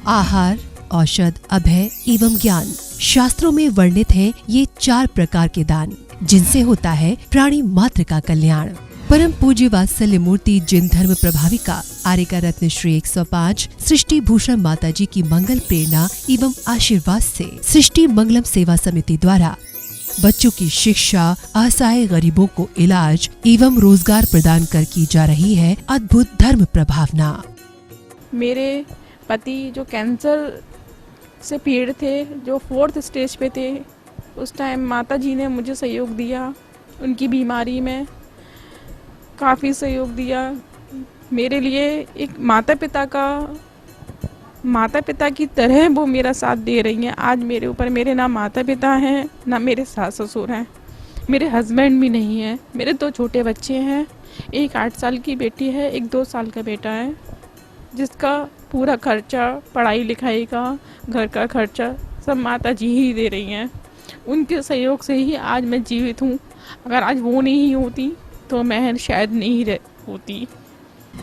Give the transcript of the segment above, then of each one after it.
आहार, औषध, अभय एवं ज्ञान। शास्त्रों में वर्णित हैं ये 4 प्रकार के दान, जिनसे होता है प्राणी मात्र का कल्याण। परम पूज्य वात्सल्य मूर्ति जिन धर्म प्रभाविका आर्यका रत्न श्री 105 सृष्टि भूषण माता जी की मंगल प्रेरणा एवं आशीर्वाद से सृष्टि मंगलम सेवा समिति द्वारा बच्चों की शिक्षा, असहाय गरीबों को इलाज एवं रोजगार प्रदान कर की जा रही है अद्भुत धर्म प्रभावना। मेरे पति जो कैंसर से पीड़ित थे, जो 4th स्टेज पे थे, उस टाइम माता जी ने मुझे सहयोग दिया। उनकी बीमारी में काफ़ी सहयोग दिया। मेरे लिए एक माता पिता की तरह वो मेरा साथ दे रही हैं। आज मेरे ऊपर मेरे ना माता पिता हैं, ना मेरे सास ससुर हैं, मेरे हस्बैंड भी नहीं हैं। मेरे 2 छोटे बच्चे हैं, एक 8 साल की बेटी है, एक 2 साल का बेटा है, जिसका पूरा खर्चा, पढ़ाई लिखाई का, घर का खर्चा सब माता जी ही दे रही हैं। उनके सहयोग से ही आज मैं जीवित हूँ। अगर आज वो नहीं होती तो मैं शायद नहीं होती।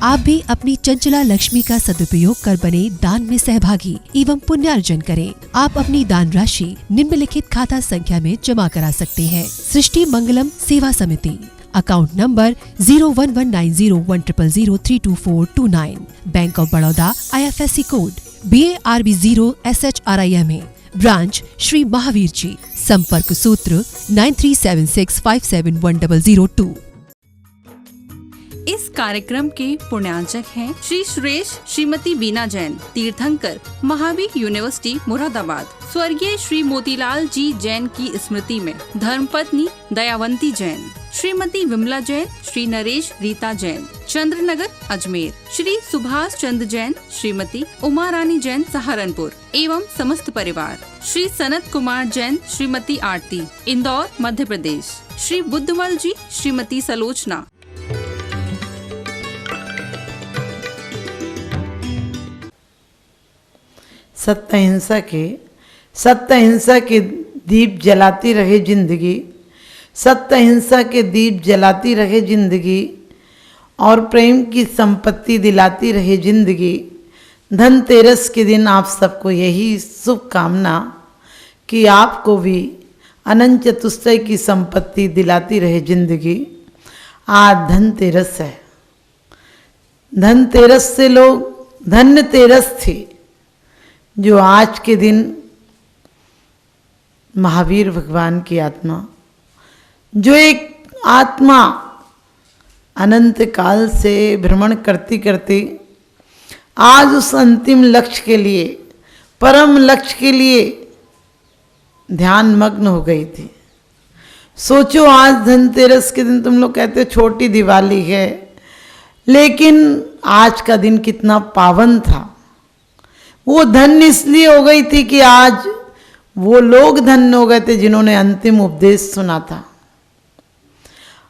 आप भी अपनी चंचला लक्ष्मी का सदुपयोग कर बने दान में सहभागी एवं पुण्यार्जन करें। आप अपनी दान राशि निम्नलिखित खाता संख्या में जमा करा सकते हैं। सृष्टि Mangalam Seva Samiti, account number 01190100032429, bank of Baroda, IFSC code BARB 0 SHRIMA, branch Shri Mahavir ji, संपर्क सूत्र 9376571002। इस कार्यक्रम के पुण्यार्चक हैं श्री सुरेश श्रीमती बीना जैन, तीर्थंकर, महावीर यूनिवर्सिटी मुरादाबाद। स्वर्गीय श्री मोतीलाल जी जैन की स्मृति में धर्मपत्नी दयावंती जैन, श्रीमती विमला जैन, श्री नरेश रीता जैन, चंद्रनगर अजमेर, श्री सुभाष चंद्र जैन, श्रीमती उमा रानी जैन सहारनपुर एवं समस्त परिवार, श्री सनत कुमार जैन, श्रीमती आरती, इंदौर मध्य प्रदेश, श्री बुद्धमल जी, श्रीमती सलोचना। सत्य अहिंसा के दीप जलाती रहे जिंदगी, सत्य अहिंसा के दीप जलाती रहे जिंदगी, और प्रेम की संपत्ति दिलाती रहे जिंदगी। धनतेरस के दिन आप सबको यही शुभकामना कि आपको भी अनंत चतुष्टय की संपत्ति दिलाती रहे जिंदगी। आज धनतेरस है। धनतेरस से लोग धन्य तेरस थी, जो आज के दिन महावीर भगवान की आत्मा, जो एक आत्मा अनंत काल से भ्रमण करती करती आज उस अंतिम लक्ष्य के लिए, परम लक्ष्य के लिए ध्यान मग्न हो गई थी। सोचो, आज धनतेरस के दिन तुम लोग कहते हो छोटी दिवाली है, लेकिन आज का दिन कितना पावन था। वो धन्य इसलिए हो गई थी कि आज वो लोग धन्य हो गए थे जिन्होंने अंतिम उपदेश सुना था।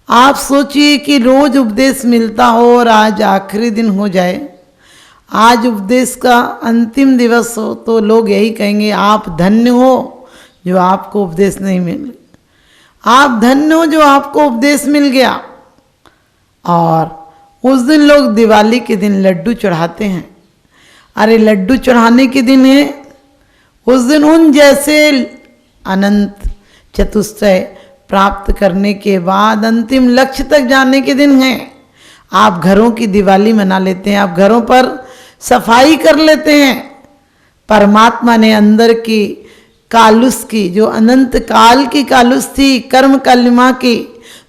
आप सोचिए कि रोज उपदेश मिलता हो और आज आखिरी दिन हो जाए, आज उपदेश का अंतिम दिवस हो, तो लोग यही कहेंगे आप धन्य हो जो आपको उपदेश नहीं मिल, आप धन्य हो जो आपको उपदेश मिल गया। और उस दिन लोग दिवाली के दिन लड्डू चढ़ाते हैं। अरे लड्डू चढ़ाने के दिन है, उस दिन उन जैसे अनंत चतुष्टय प्राप्त करने के बाद अंतिम लक्ष्य तक जाने के दिन है। आप घरों की दिवाली मना लेते हैं, आप घरों पर सफाई कर लेते हैं। परमात्मा ने अंदर की कालुस की, जो अनंत काल की कालुस थी, कर्म कलिमा की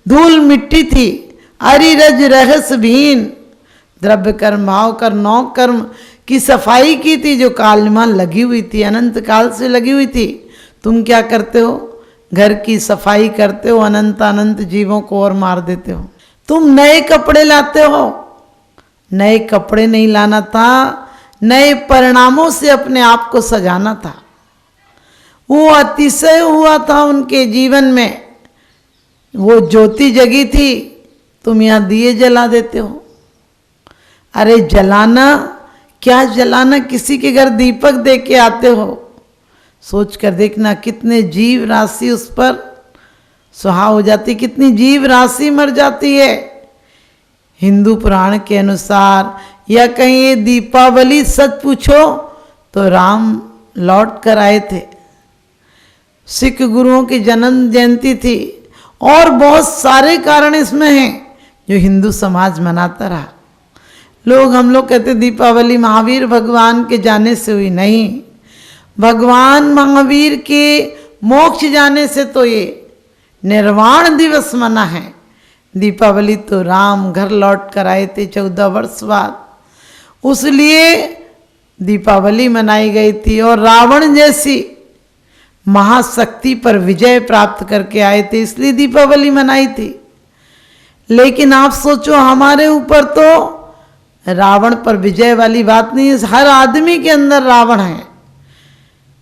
धूल मिट्टी थी, अरिरज रहस भीन, द्रव्य कर्म भाव कर 9 कर्म की सफाई की थी, जो कालिमा लगी हुई थी, अनंत काल से लगी हुई थी। तुम क्या करते हो? घर की सफाई करते हो, अनंत अनंत जीवों को और मार देते हो। तुम नए कपड़े लाते हो, नए कपड़े नहीं लाना था, नए परिणामों से अपने आप को सजाना था। वो अतिशय हुआ था उनके जीवन में, वो ज्योति जगी थी, तुम यहाँ दिए जला देते हो। अरे जलाना क्या जलाना, किसी के घर दीपक दे के आते हो, सोच कर देखना कितने जीव राशि उस पर सुहा हो जाती, कितनी जीव राशि मर जाती है। हिंदू पुराण के अनुसार, या कहीं ये दीपावली सच पूछो तो राम लौट कर आए थे, सिख गुरुओं की जन्म जयंती थी, और बहुत सारे कारण इसमें हैं जो हिंदू समाज मनाता रहा। हम लोग कहते दीपावली महावीर भगवान के जाने से हुई, नहीं, भगवान महावीर के मोक्ष जाने से तो ये निर्वाण दिवस मना है। दीपावली तो राम घर लौट कर आए थे 14 वर्ष बाद, उसलिए दीपावली मनाई गई थी। और रावण जैसी महाशक्ति पर विजय प्राप्त करके आए थे, इसलिए दीपावली मनाई थी। लेकिन आप सोचो, हमारे ऊपर तो रावण पर विजय वाली बात नहीं है, हर आदमी के अंदर रावण है।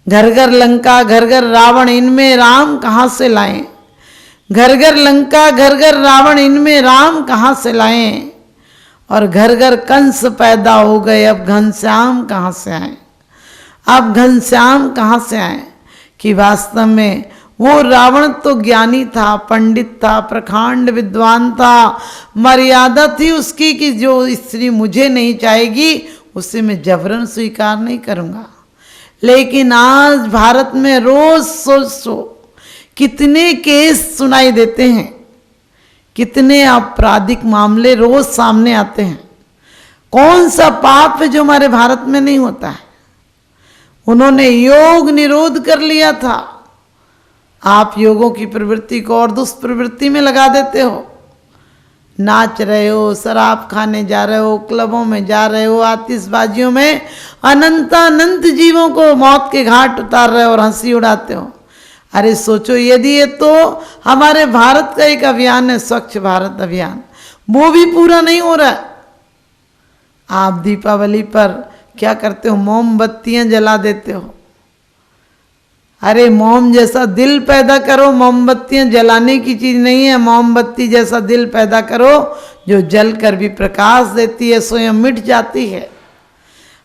घर घर लंका घर घर रावण, इनमें राम कहाँ से लाएं? घर घर लंका घर घर रावण, इनमें राम कहाँ से लाएं? और घर घर कंस पैदा हो गए, अब घनश्याम कहाँ से आए? अब घनश्याम कहाँ से आए? कि वास्तव में वो रावण तो ज्ञानी था, पंडित था, प्रखंड विद्वान था, मर्यादा थी उसकी कि जो स्त्री मुझे नहीं चाहेगी उसे मैं जबरन स्वीकार नहीं करूँगा। लेकिन आज भारत में रोज सोचो कितने केस सुनाई देते हैं, कितने आपराधिक मामले रोज सामने आते हैं। कौन सा पाप है जो हमारे भारत में नहीं होता है? उन्होंने योग निरोध कर लिया था। आप योगों की प्रवृत्ति को और दुष्प्रवृत्ति में लगा देते हो। नाच रहे हो, शराब खाने जा रहे हो, क्लबों में जा रहे हो, आतिशबाजियों में अनंत जीवों को मौत के घाट उतार रहे हो और हंसी उड़ाते हो। अरे सोचो, यदि ये तो हमारे भारत का एक अभियान है, स्वच्छ भारत अभियान, वो भी पूरा नहीं हो रहा। आप दीपावली पर क्या करते हो? मोमबत्तियां जला देते हो। अरे मोम जैसा दिल पैदा करो, मोमबत्तियां जलाने की चीज नहीं है। मोमबत्ती जैसा दिल पैदा करो जो जल कर भी प्रकाश देती है, स्वयं मिट जाती है।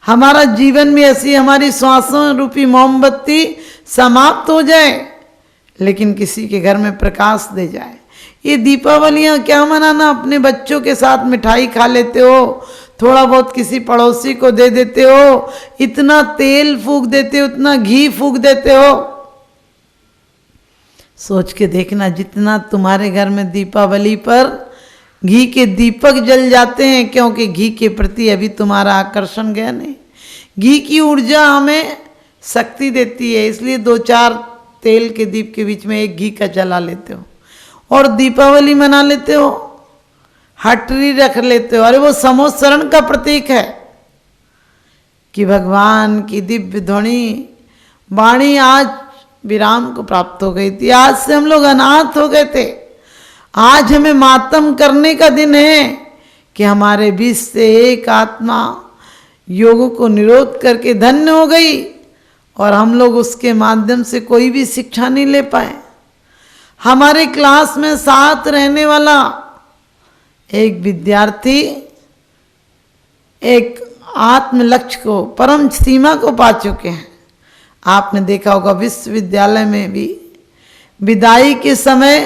हमारा जीवन भी ऐसी हमारी श्वासों रूपी मोमबत्ती समाप्त हो जाए, लेकिन किसी के घर में प्रकाश दे जाए। ये दीपावलियां क्या मनाना? अपने बच्चों के साथ मिठाई खा लेते हो, थोड़ा बहुत किसी पड़ोसी को दे देते हो, इतना तेल फूंक देते हो, इतना घी फूंक देते हो। सोच के देखना, जितना तुम्हारे घर में दीपावली पर घी के दीपक जल जाते हैं, क्योंकि घी के प्रति अभी तुम्हारा आकर्षण गया नहीं। घी की ऊर्जा हमें शक्ति देती है, इसलिए 2-4 तेल के दीप के बीच में एक घी का जला लेते हो और दीपावली मना लेते हो, हटरी रख लेते हो। अरे वो समोत्सरण का प्रतीक है कि भगवान की दिव्य ध्वनि वाणी आज विराम को प्राप्त हो गई थी। आज से हम लोग अनाथ हो गए थे। आज हमें मातम करने का दिन है कि हमारे बीच से एक आत्मा योग को निरोध करके धन्य हो गई और हम लोग उसके माध्यम से कोई भी शिक्षा नहीं ले पाए। हमारे क्लास में साथ रहने वाला एक विद्यार्थी एक आत्म लक्ष्य को, परम सीमा को पा चुके हैं। आपने देखा होगा विश्वविद्यालय में भी विदाई के समय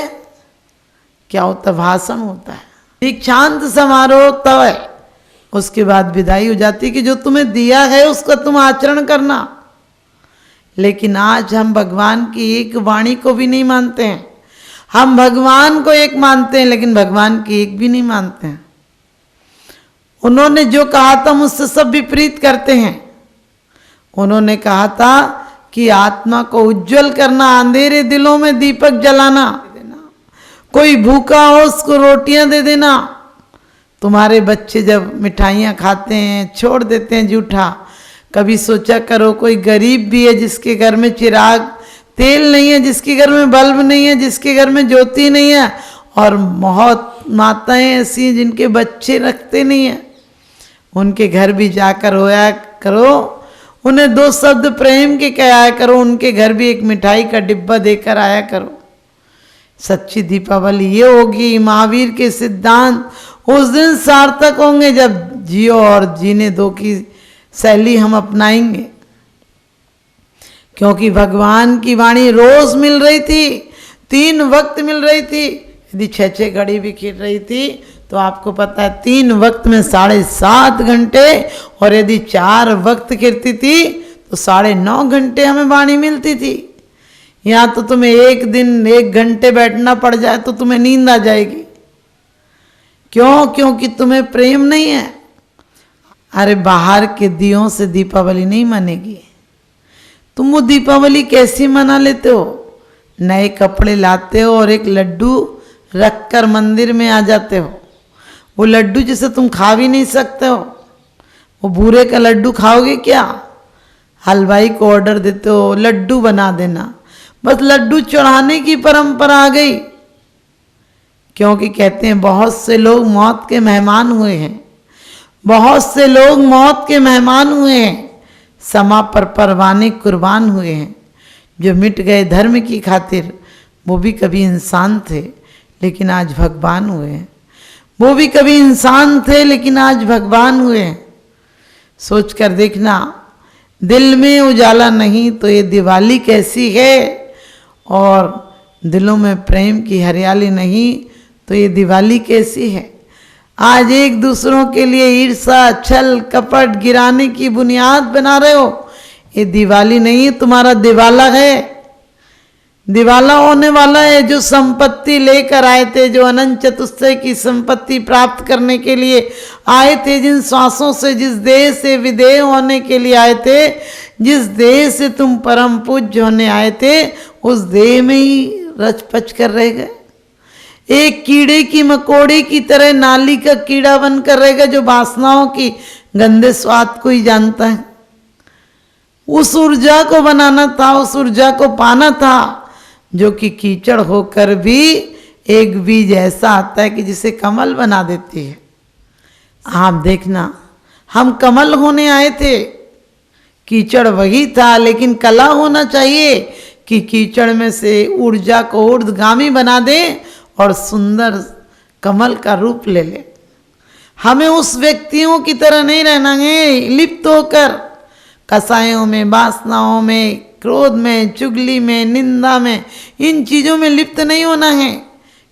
क्या होता, भाषण होता है, दीक्षांत समारोह तब है, उसके बाद विदाई हो जाती है कि जो तुम्हें दिया है उसका तुम आचरण करना। लेकिन आज हम भगवान की एक वाणी को भी नहीं मानते हैं। हम भगवान को एक मानते हैं, लेकिन भगवान की एक भी नहीं मानते हैं। उन्होंने जो कहा था मुझसे सब विपरीत करते हैं। उन्होंने कहा था कि आत्मा को उज्जवल करना, अंधेरे दिलों में दीपक जलाना, कोई भूखा हो उसको रोटियां दे देना। तुम्हारे बच्चे जब मिठाइयाँ खाते हैं, छोड़ देते हैं जूठा, कभी सोचा करो कोई गरीब भी है जिसके घर में चिराग तेल नहीं है, जिसके घर में बल्ब नहीं है, जिसके घर में ज्योति नहीं है, और बहुत माताएं ऐसी हैं जिनके बच्चे रखते नहीं हैं। उनके घर भी जाकर रोया करो, उन्हें 2 शब्द प्रेम के कहया करो, उनके घर भी एक मिठाई का डिब्बा देकर आया करो। सच्ची दीपावली ये होगी, महावीर के सिद्धांत उस दिन सार्थक होंगे जब जियो और जीने दो की शैली हम अपनाएंगे। क्योंकि भगवान की वाणी रोज मिल रही थी, 3 वक्त मिल रही थी। यदि 6-6 घड़ी भी खिल रही थी तो आपको पता है 3 वक्त में 7.5 घंटे, और यदि 4 वक्त गिरती थी तो 9.5 घंटे हमें वाणी मिलती थी। यहाँ तो तुम्हें एक दिन 1 घंटे बैठना पड़ जाए तो तुम्हें नींद आ जाएगी। क्यों? क्योंकि तुम्हें प्रेम नहीं है। अरे बाहर के दियों से दीपावली नहीं मनेगी। तुम वो दीपावली कैसी मना लेते हो? नए कपड़े लाते हो और एक लड्डू रखकर मंदिर में आ जाते हो। वो लड्डू जिसे तुम खा भी नहीं सकते हो, वो बूरे का लड्डू खाओगे क्या? हलवाई को ऑर्डर देते हो लड्डू बना देना, बस लड्डू चढ़ाने की परंपरा आ गई। क्योंकि कहते हैं बहुत से लोग मौत के मेहमान हुए हैं, बहुत से लोग मौत के मेहमान हुए हैं, समा पर परवाने कुर्बान हुए हैं। जो मिट गए धर्म की खातिर, वो भी कभी इंसान थे लेकिन आज भगवान हुए हैं। वो भी कभी इंसान थे लेकिन आज भगवान हुए हैं। सोच कर देखना, दिल में उजाला नहीं तो ये दिवाली कैसी है, और दिलों में प्रेम की हरियाली नहीं तो ये दिवाली कैसी है। आज एक दूसरों के लिए ईर्ष्या, छल, कपट गिराने की बुनियाद बना रहे हो। ये दिवाली नहीं, तुम्हारा दिवाला है। दिवाला होने वाला है। जो संपत्ति लेकर आए थे, जो अनंत चतुर्थी की संपत्ति प्राप्त करने के लिए आए थे, जिन श्वासों से, जिस देह से विदेह होने के लिए आए थे, जिस देह से तुम परम पूज्य होने आए थे, उस देह में ही रच पच कर रह गए। एक कीड़े की मकोड़े की तरह नाली का कीड़ा बनकर रहेगा, जो वासनाओं की गंदे स्वाद को ही जानता है। उस ऊर्जा को बनाना था, उस ऊर्जा को पाना था, जो कि कीचड़ होकर भी एक बीज ऐसा आता है कि जिसे कमल बना देती है। आप देखना, हम कमल होने आए थे, कीचड़ वही था, लेकिन कला होना चाहिए कि कीचड़ में से ऊर्जा को ऊर्ध्वगामी बना दे और सुंदर कमल का रूप ले ले। हमें उस व्यक्तियों की तरह नहीं रहना है, लिप्त होकर कसायों में, वासनाओं में, क्रोध में, चुगली में, निंदा में, इन चीज़ों में लिप्त नहीं होना है।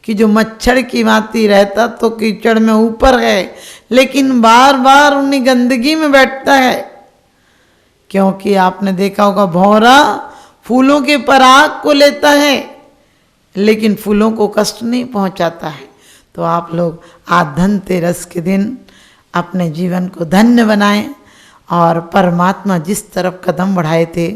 कि जो मच्छर की भांति रहता तो कीचड़ में ऊपर है, लेकिन बार बार उन्हीं गंदगी में बैठता है। क्योंकि आपने देखा होगा, भौरा फूलों के पराग को लेता है लेकिन फूलों को कष्ट नहीं पहुंचाता है। तो आप लोग आज धनतेरस के दिन अपने जीवन को धन्य बनाएं और परमात्मा जिस तरफ कदम बढ़ाए थे,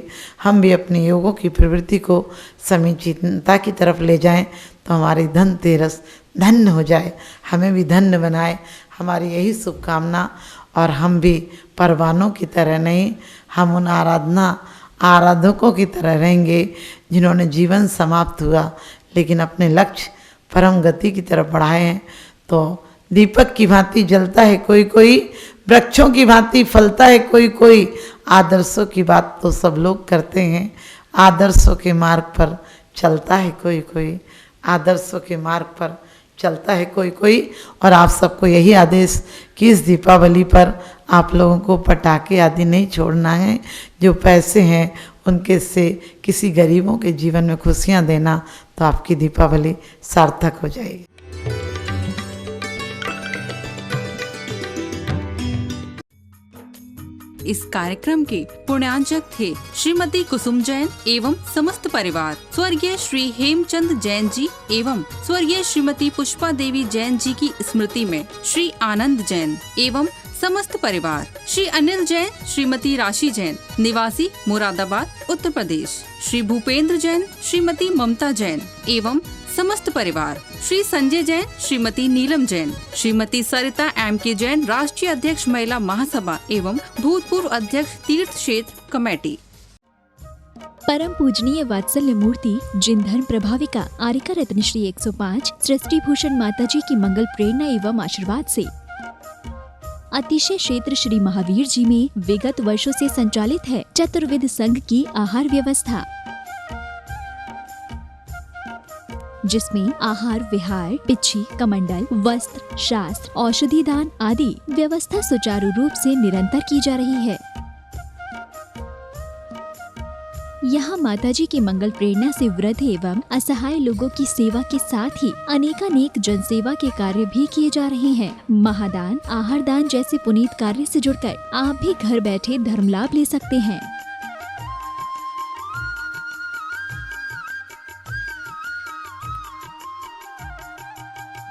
हम भी अपनी योगों की प्रवृत्ति को समीचीनता की तरफ ले जाएं, तो हमारी धनतेरस धन्य हो जाए, हमें भी धन्य बनाए। हमारी यही शुभकामना। और हम भी परवानों की तरह नहीं, हम उन आराधकों की तरह रहेंगे जिन्होंने जीवन समाप्त हुआ लेकिन अपने लक्ष्य परम गति की तरफ बढ़ाए हैं। तो दीपक की भांति जलता है कोई कोई, वृक्षों की भांति फलता है कोई कोई। आदर्शों की बात तो सब लोग करते हैं, आदर्शों के मार्ग पर चलता है कोई कोई, आदर्शों के मार्ग पर चलता है कोई कोई। और आप सबको यही आदेश कि इस दीपावली पर आप लोगों को पटाखे आदि नहीं छोड़ना है। जो पैसे हैं उनके से किसी गरीबों के जीवन में खुशियां देना, तो आपकी दीपावली सार्थक हो जाएगी। इस कार्यक्रम के पुण्यार्चक थे श्रीमती कुसुम जैन एवं समस्त परिवार, स्वर्गीय श्री हेमचंद जैन जी एवं स्वर्गीय श्रीमती पुष्पा देवी जैन जी की स्मृति में श्री आनंद जैन एवं समस्त परिवार, श्री अनिल जैन, श्रीमती राशि जैन, निवासी मुरादाबाद उत्तर प्रदेश, श्री भूपेंद्र जैन, श्रीमती ममता जैन एवं समस्त परिवार, श्री संजय जैन, श्रीमती नीलम जैन, श्रीमती सरिता M.K. जैन, राष्ट्रीय अध्यक्ष महिला महासभा एवं भूतपूर्व अध्यक्ष तीर्थ क्षेत्र कमेटी। परम पूजनीय वात्सल्य मूर्ति जिन धर्म प्रभाविका आरिका रत्न श्री 105 सृष्टि भूषण माता जी की मंगल प्रेरणा एवं आशीर्वाद से अतिशय क्षेत्र श्री महावीर जी में विगत वर्षों से संचालित है चतुर्विध संघ की आहार व्यवस्था, जिसमें आहार विहार, पिच्छी, कमंडल, वस्त्र, शास्त्र, औषधि दान आदि व्यवस्था सुचारू रूप से निरंतर की जा रही है। यहाँ माताजी की मंगल प्रेरणा से वृद्ध एवं असहाय लोगों की सेवा के साथ ही अनेकानेक जनसेवा के कार्य भी किए जा रहे हैं। महादान, आहार दान जैसे पुनीत कार्य से जुड़कर आप भी घर बैठे धर्म लाभ ले सकते हैं।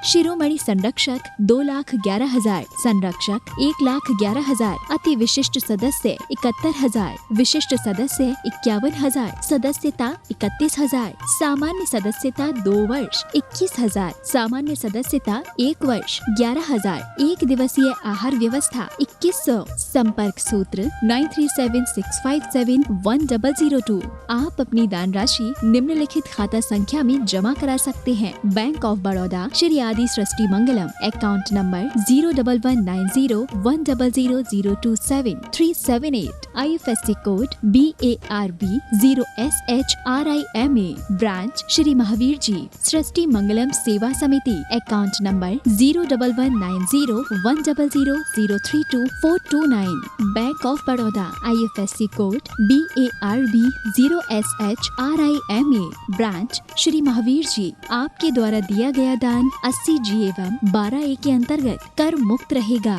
शिरोमणि संरक्षक 2,11,000, संरक्षक 1,11,000, अति विशिष्ट सदस्य 71,000, विशिष्ट सदस्य 51,000, सदस्यता 31,000, सामान्य सदस्यता 2 वर्ष 21,000, सामान्य सदस्यता 1 वर्ष 11,000, एक दिवसीय आहार व्यवस्था 2100, संपर्क सूत्र 9376571002। आप अपनी दान राशि निम्नलिखित खाता संख्या में जमा करा सकते हैं। Bank of Baroda, Shri Adi Srishti Mangalam, account number 0119010027378, IFSC code BARB 0SHRIMA, branch Shri Mahavir ji Srishti Mangalam Seva Samiti, account number 0119010003249, bank of Baroda, IFSC code BARB 0SHRIMA, branch Shri Mahavir ji. आपके द्वारा दिया गया दान 80G एवं 12A के अंतर्गत कर मुक्त रहेगा।